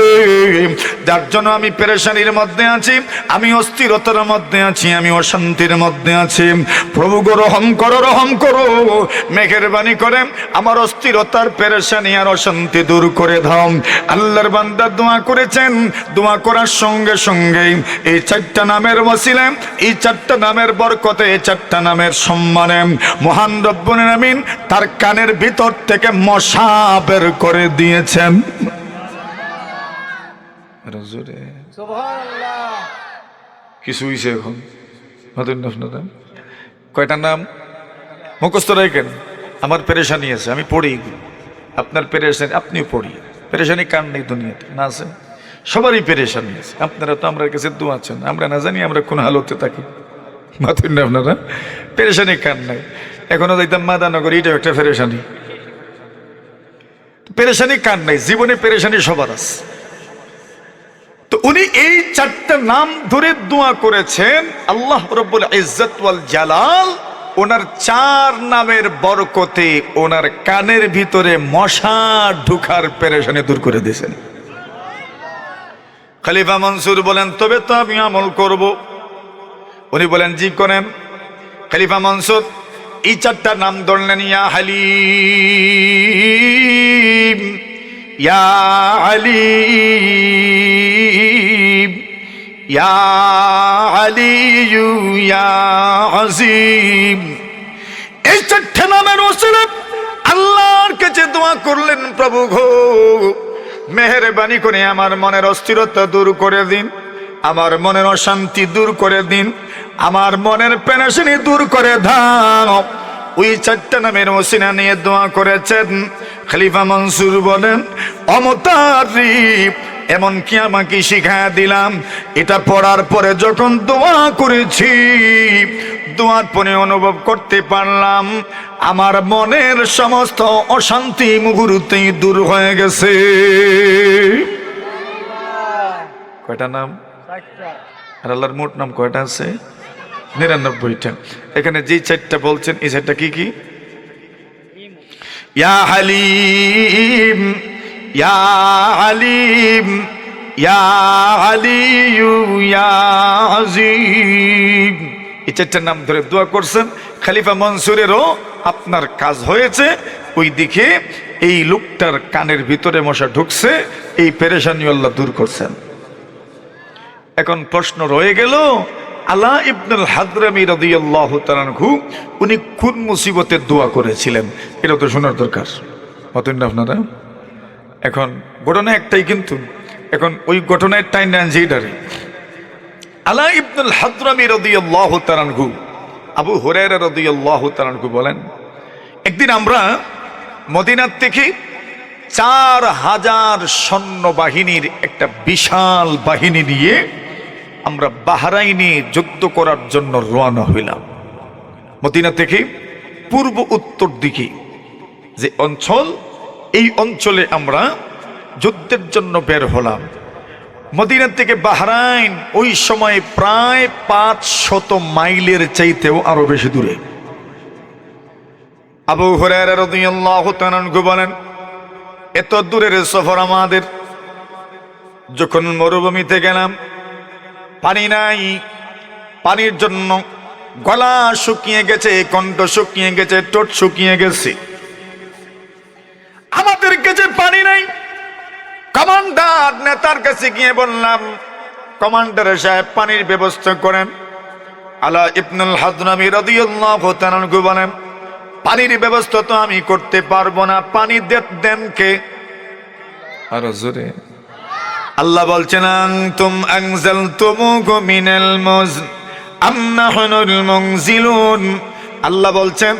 যার জন্য আমি পেরেশানির মধ্যে আছি, আমি অস্থিরতার মধ্যে আছি, আমি অশান্তির মধ্যে আছি। প্রভু গো রহম করো, রহম করো, মেহেরবানি করে আমার অস্থিরতার পেরেশানি আর অশান্তি দূর করে দাও। আল্লাহর বান্দা দোয়া করেছেন, দোয়া করার সঙ্গে সঙ্গে এই চারটা নামের ওসিলায়, এই চারটা নামের বরকতে, এই চারটা নামের সম্মানে মহান রব্বুল আমিন তার কানের ভিতর থেকে মশা বের করে দিয়েছেন। কিছু হইছে এখন? কয়টা নাম মুখস্থ রাখেন। আমার পেরেশানি আছে, আমি পড়ি, আপনার পেরেশানি আপনিও পড়ি। পেরেশানি কার নেই দুনিয়াতে, না আছে? সবারই পেরেশানি আছে। আপনারা তো আমরা কাছে দোয়া আছেন, আমরা না জানি আমরা কোন হালতে থাকি। মাথুন না আপনারা, পেরেশানি কার নাই? এখনো যাইতাম মাদানগর, এটাও একটা পেরেশানি। পেরেশানি কার নাই? জীবনে পেরেশানি সবার আছে। তো উনি এই চারটা নাম ধরে দোয়া করেছেন। আল্লাহ রাব্বুল ইজ্জত ওয়াল জালাল ওনার চার নামের বরকতে ওনার কানের ভিতরে মশা ঢুকার পেরেশানি দূর করে দিয়েছেন। খলিফা মনসুর বলেন, তবে তো আমি আমল করব। উনি বলেন, জি করেন। খলিফা মনসুর এই চারটা নাম ধরলেন, ইয়া হালিম, ইয়া আলিম, ইয়া আলিয়ু, ইয়া আজিম। এই চারটা নামের ওসিলা আল্লাহর কাছে দোয়া করলেন, প্রভু গো মেহেরবানি করে আমার মনের অস্থিরতা দূর করে দিন, আমার মনের অশান্তি দূর করে দিন, আমার মনের পেরেশানি দূর করে দাও। ওই চারটা নামের ওসিলা নিয়ে দোয়া করেছেন। খলিফা মনসুর বলেন, অমতারিফ, এমনকি আমাকে শিখায়া দিলাম, এটা পড়ার পরে যখন দোয়া করেছি, দোয়ার পরে অনুভব করতে পারলাম আমার মনের সমস্ত অশান্তি মুহূর্তেই দূর হয়ে গেছে। কয়টা নাম? আর আল্লাহর মোট নাম কয়টা আছে? 99টা। এখানে যে চারটা বলছেন, এই চারটা কি কি? ইয়া হালিম, ইয়া আলিম, ইয়া আলিয়ু, ইয়া আজিম। এই চারটার নাম ধরে দোয়া করছেন। খলিফা মনসুরেরও আপনার কাজ হয়েছে। ওই দিকে এই লোকটার কানের ভিতরে মশা ঢুকছে, এই পেরেশানি আল্লাহ দূর করছেন। এখন প্রশ্ন রয়ে গেল, আলা ইবনুল হাদরামি রাদিয়াল্লাহু তাআলা আনহু উনি কোন মুসিবতের দোয়া করেছিলেন? এটা তো শোনার দরকার, মতন না আপনারা? এখন ঘটনা একটাই, কিন্তু এখন ওই ঘটনায় টাইম নেন যেটারে। আলা ইবনুল হাদরামি রাদিয়াল্লাহু তাআলা আনহু, আবু হুরায়রা রাদিয়াল্লাহু তাআলা আনহু বলেন, একদিন আমরা মদিনার থেকে 4000 সৈন্যবাহিনীর একটা বিশাল বাহিনী নিয়ে আমরা বাহরাইনে যুদ্ধ করার জন্য রওনা হইলাম। মদিনা থেকে পূর্ব উত্তর দিকে যে অঞ্চল, এই অঞ্চলে আমরা যুদ্ধের জন্য বের হলাম। মদিনা থেকে বাহরাইন ওই সময় প্রায় 500 মাইলের চাইতেও আরো বেশি দূরে। আবু হুরায়রা রাদিয়াল্লাহু তাআলা আনহু বলেন, এত দূরের সফর আমাদের। যখন মরুভূমিতে গেলাম, পানি নাই, পানির জন্য গলা শুকিয়ে গেছে, কণ্ঠ শুকিয়ে গেছে, ঠোঁট শুকিয়ে গেছে। আমাদের কাছে পানি নাই। কমান্ডার নেতার কাছে গিয়ে বললাম, কমান্ডার সাহেব পানির ব্যবস্থা করেন। আলা ইবনুল হাদরামি রাদিয়াল্লাহু তাআলা আনহু বলেন, পানির ব্যবস্থা তো আমি করতে পারবো না, পানি দেন কে? আর জোরে আল্লাহ বলছেন, আনতুম আনজালতুমুহু মিনাল মুজন আম নাহনুল মুনজিলুন। আল্লাহ বলছেন,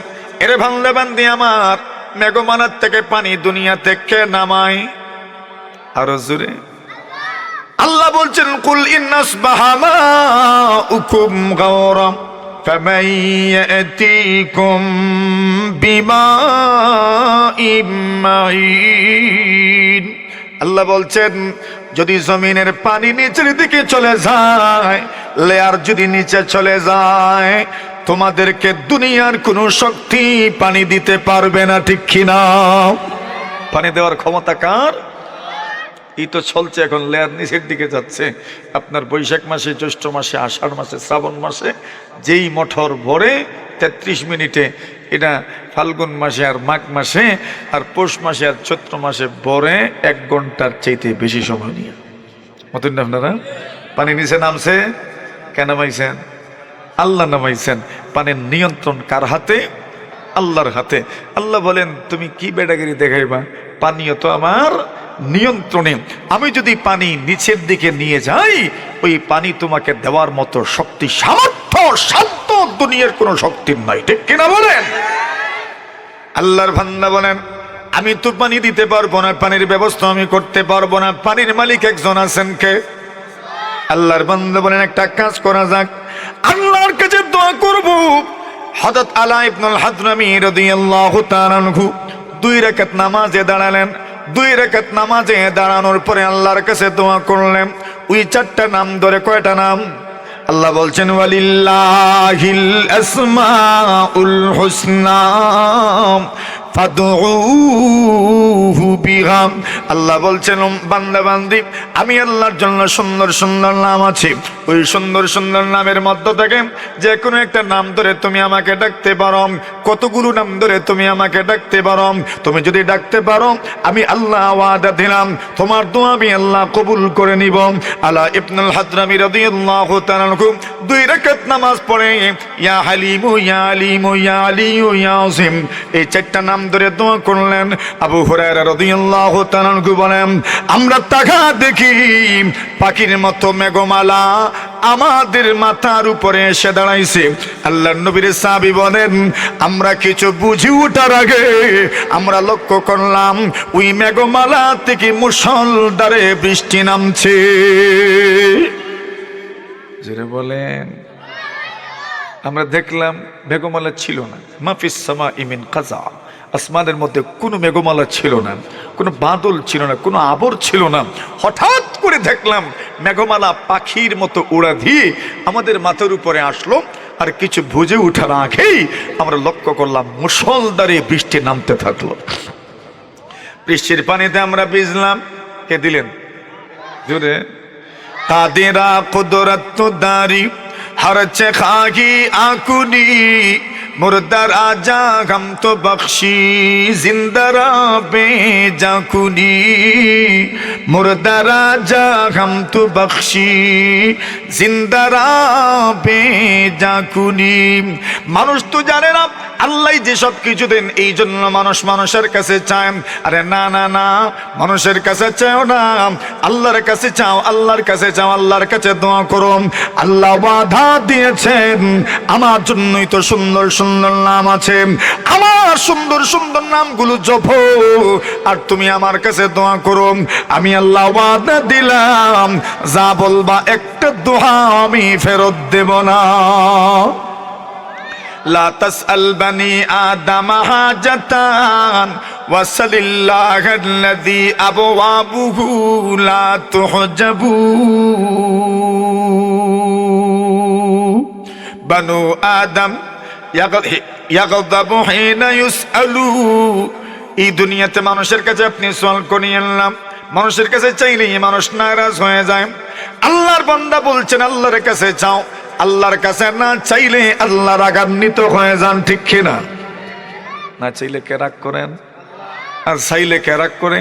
এরে বান্দা বান্দি আমার, মেঘমানার থেকে পানি দুনিয়াতে কে নামায়? আর জোরে আল্লাহ বলছেন, কুল ইন্নাসবাহা মাউকুম গাওরা ফামান ইয়াতিকুম বিমাইম মাইন। আল্লাহ বলছেন, যদি জমিনের পানি নিচের দিকে চলে যায়, লেয়ার যদি নিচে চলে যায়, তোমাদেরকে দুনিয়ার কোনো শক্তি পানি দিতে পারবে না, ঠিক কিনা? পানি দেওয়ার ক্ষমতা কার? এই তো চলছে এখন, লেয়ার নিচের দিকে যাচ্ছে। আপনার বৈশাখ মাসে, জ্যৈষ্ঠ মাসে, আষাঢ় মাসে, শ্রাবণ মাসে যেই মোটর ভরে 33 মিনিটে, এটা ফাল্গুন মাসে আর মাঘ মাসে আর পৌষ মাসে আর চৈত্র মাসে ভরে 1 ঘন্টার চাইতে বেশি সময় নিয়ে। মতন না আপনারা? পানি নিচে নামছে, কেন নামাইছেন? আল্লাহ নামাইছেন। পানির নিয়ন্ত্রণ কার হাতে? আল্লাহর হাতে। আল্লাহ বলেন, তুমি কি বেড়াগিরি দেখাইবা? পানিও তো আমার নিয়ন্ত্রণে। আমি যদি পানি নিচের দিকে নিয়ে যাই, ওই পানি তোমাকে দেওয়ার মতো শক্তি, সামর্থ্য, সাধ্য দুনিয়ার কোনো শক্তির নাই, ঠিক কিনা বলেন? আল্লাহর বান্দা বলেন, আমি তো পানি দিতে পারবো না, পানির ব্যবস্থা আমি করতে পারবো না, পানির মালিক একজন আছেন কে? আল্লাহর বান্দা বলেন একটা কাজ করা যাক, আল্লাহর কাছে দোয়া করব। হযরত আলা ইবনুল হাদরামী রাদিয়াল্লাহু তাআলা আনহু 2 রাকাত নামাজে দাঁড়ালেন। 2 রাকাত নামাজে দাঁড়ানোর পরে আল্লাহর কাছে দোয়া করলেন। ওই 4টা নাম ধরে, কয়টা নাম? আল্লাহ বলছেন ওয়ালিল্লাহিল আসমাউল হুসনা ফাদউহু বিহা। আল্লাহ বলছেন বান্দা বান্দি, আমি আল্লাহর জন্য সুন্দর সুন্দর নাম আছে, ওই সুন্দর সুন্দর নামের মধ্য থেকে যে কোনো একটা নাম ধরে তুমি আমাকে ডাকতে পারো। কতগুলো নাম ধরে তুমি আমাকে ডাকতে পারো। তুমি যদি ডাকতে পারো, আমি আল্লাহ ওয়াদা দিলাম তোমার দোয়া আমি আল্লাহ কবুল করে নিব। আলা ইবনুল হাদরামী রাদিয়াল্লাহু তাআলা 2 রাকাত নামাজ পড়ে ইয়া হালিমু ইয়া আলিমু ইয়া আলিয়ু ইয়া আযীম এই 4টা নাম ধরে দোয়া করলেন। আবু হুরায়রা রাদিয়াল্লাহু তাআলা বলেন, আমরা তাকা দেখি পাখির মতো মেঘমালা আমাদের মাথার উপরে এসে দাঁড়াইছে। আল্লাহর নবীর সাহাবী বলেন, আমরা কিছু বুঝি ওঠার আগে আমরা লক্ষ্য করলাম ওই মেঘমালা থেকে মুষলধারে বৃষ্টি নামছে। জোরে বলেন। আমরা দেখলাম মেঘমালা ছিল না, মাফিস সামাই মিন কাযা, আসমানের মধ্যে কোনো মেঘমালা ছিল না, কোনো বাদল ছিল না, কোনো আবর ছিল না। হঠাৎ করে দেখলাম মেঘমালা পাখির মতো উড়া দিয়ে আমাদের মাথার উপরে আসলো, আর কিছু বুঝে ওঠার আগেই আমরা লক্ষ্য করলাম মুষলধারে বৃষ্টি নামতে থাকলো। বৃষ্টির পানিতে আমরা ভিজলাম। কে দিলেন? জোরে। কাদেরা কুদরত দারি হরচে খাহি আকুনি মুর্দার আজা গম তো বখশি জিন্দারা বে জাকুনি মুর্দার আজা গম তো বখশি জিন্দারা বে জাকুনি। মানুষ তো জানে না আল্লাহ যে সব কিছু দেন, এই জন্য মানুষ মানুষের কাছে চায়। আরে না না না, মানুষের কাছে চাও না, আল্লাহর কাছে চাও, আল্লাহর কাছে চাও, আল্লাহর কাছে দোয়া করো। আল্লাহ ওয়াদা দিয়েছেন আমার জন্যই তো সুন্দর সুন্দর নাম আছে, আমার সুন্দর সুন্দর নামগুলো জপো আর তুমি আমার কাছে দোয়া করো। আমি আল্লাহ ওয়াদা দিলাম যা বলবা একটা দোয়া আমি ফেরত দেব না। লা তাসআল বানি আদম হাজাতান ওয়াসালিল্লাহাল্লাযী আবওয়াবুহু লা তুহজাবু। বানু আদম ইয়াগযাবু হিনা ইউসআলু। এই দুনিয়াতে মানুষের কাছে আপনি সওয়াল করিয়েন না, মানুষের কাছে চাইলেই মানুষ নারাজ হয়ে যায়। আল্লাহর বান্দা বলছেন আল্লাহর কাছে চাও, আল্লাহর কাছে না চাইলে আল্লাহ রাগান্বিত হয়ে যান, ঠিক কিনা? না চাইলে কে রাগ করেন, আর চাইলে কে রাগ করে?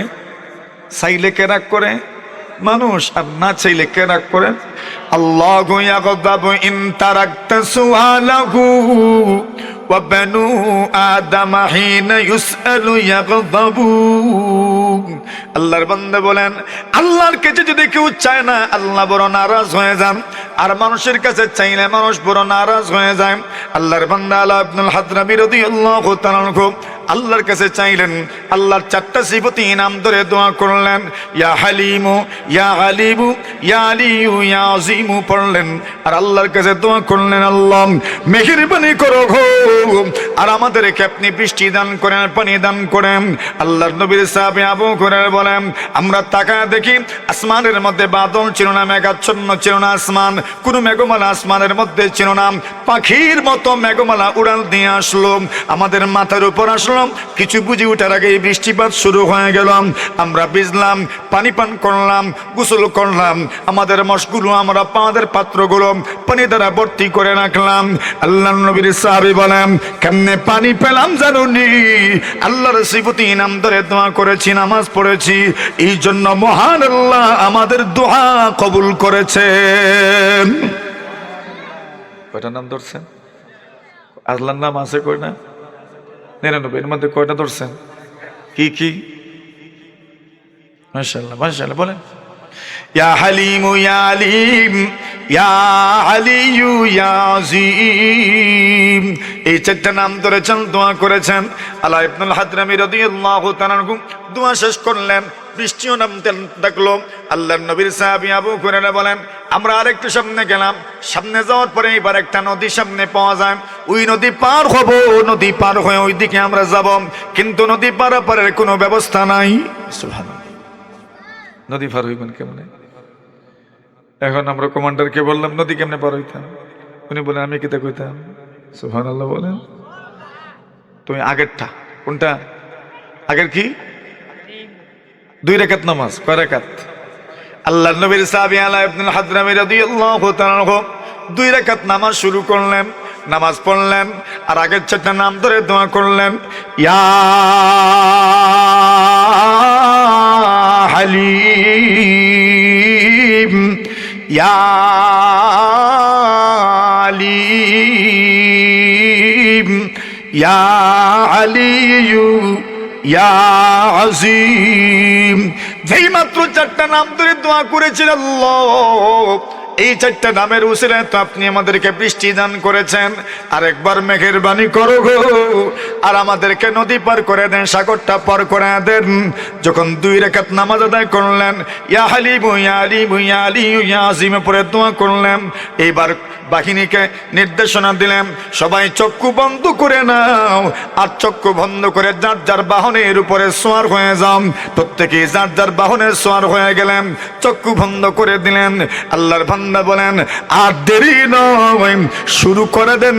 চাইলে কে রাগ করে? মানুষ। আর না চাইলে কে রাগ করে? আল্লাহু ইয়াগযাবু ইন তারাকতা সুআলাহু ওয়া বানু আদম হিনা ইউসআলু ইয়াগযাবু। আল্লাহর বান্দা বলেন আল্লাহর কাছে যদি কেউ চায় না আল্লাহ বড় নারাজ হয়ে যান, আর মানুষের কাছে চাইলে মানুষ বড় নারাজ হয়ে যায়। আল্লাহর বান্দা আলা ইবনুল হাদরামী রাদিয়াল্লাহু তাআলা আনহু আল্লাহর কাছে চাইলেন, আল্লাহর 4টা সিফাতি নাম ধরে দোয়া করলেন। ইয়া হালিমু ইয়া আলিমু ইয়া আলিয়ু ইয়া আযীমু পড়লেন, আর আল্লাহর কাছে দোয়া করলেন আল্লাহ মেহেরবানি করো গো, আর আমাদেরকে আপনি বৃষ্টি দান করেন, পানি দান করেন। আল্লাহর নবীর সাহাবী আবু হুরায়রা বলেন, আমরা তাকায় দেখি আসমানের মধ্যে বাদল ছিল না, মেঘাচ্ছন্ন ছিল না আসমান, কোনো মেঘমালা আসমানের মধ্যে ছিল না। পাখির মতো মেঘমালা উড়াল দিয়ে আসলো, আমাদের মাথার উপর আসলো। কিছু বুঝে ওঠার আগে বৃষ্টিপাত শুরু হয়ে গেল। আমরা ভিজলাম, পানি পান করলাম, গোসল করলাম, আমাদের মশগুলো, আমরা আমাদের পাত্রগুলো পানি দ্বারা ভর্তি করে রাখলাম। আল্লাহর নবীর সাহাবী বলেন, কেমনে পানি পেলাম জানুনি? আল্লাহর সিফাতি নাম ধরে দোয়া করেছি, নামাজ পড়েছি, এই জন্য মহান আল্লাহ আমাদের দোয়া কবুল করেছেন। কয়টা নাম ধরছেন? আল্লাহর নাম আছে কয়টা? 99। এর মধ্যে কয়টা ধরছেন? কি কি? মাশাআল্লাহ মাশাআল্লাহ বলেন। ইয়া হালিমু ইয়া আলিম ইয়া আলিয়ু ইয়া আযীম। এই চারটা নাম ধরেছেন, দোয়া করেছেন। আলা ইবনুল হাদরামী রাদিয়াল্লাহু তাআলা আনহু দোয়া শেষ করলেন, বৃষ্টিও নামতে থাকলো। আল্লাহর নবীর সাহাবী আবু হুরায়রা বলেন, আমরা আরেকটু সামনে গেলাম, সামনে যাওয়ার পরে এবার একটা নদী সামনে পাওয়া যায়, ওই নদী পার হব, নদী পার হয়ে ওই দিকে আমরা যাব, কিন্তু নদী পারাপারের কোনো ব্যবস্থা নাই। সুবহানাল্লাহ, নদী পার হইবেন কেমনে? এখন আমরা কমান্ডারকে বললাম নদী কেমনে পার হইতাম, উনি বলেন আমি কিতা কইতাম। সুবহানাল্লাহ বলেন। তুমি আগেরটা কোনটা? আগের কি? 2 রাকাত নামাজ। কয় রাকাত? আল্লাহর নবীর সাহাবী আলা ইবনুল হাদরামী রাদিয়াল্লাহু তাআলা আনহু 2 রাকাত নামাজ শুরু করলেন, নামাজ পড়লেন, আর আগের 4টা নাম ধরে দোয়া করলেন, ইয়া হালিম ইয়া আলিম ইয়া আলিয়ু ইয়া আযীম। যেই মাত্র 4টা নাম ধরে দোয়া করেছেন, আল্লাহ এই 4টা নামের উসিলায় তো আপনি আমাদেরকে বৃষ্টি দান করেছেন, আর একবার মেঘের বাণী করো গো, আর আমাদেরকে নদী পার করে দেন, সাগরটা পার করে দেন। যখন 2 রাকাত নামাজ আদায় করলেন, ইয়া হালিমু ইয়া আলিমু ইয়া আলিয়ু ইয়া আযীম পরে দোয়া করলেন, এইবার বাহিনীকে নির্দেশনা দিলেন, সবাই চক্ষু বন্ধ করে নাও, আর চক্ষু বন্ধ করে যার যার বাহনের উপরে সোয়ার হয়ে যাও। প্রত্যেকে যার যার বাহনের সোয়ার হয়ে গেলেন, চক্ষু বন্ধ করে দিলেন। আল্লাহর বান্দা বলেন, আর দেরি নয়, শুরু করে দেন।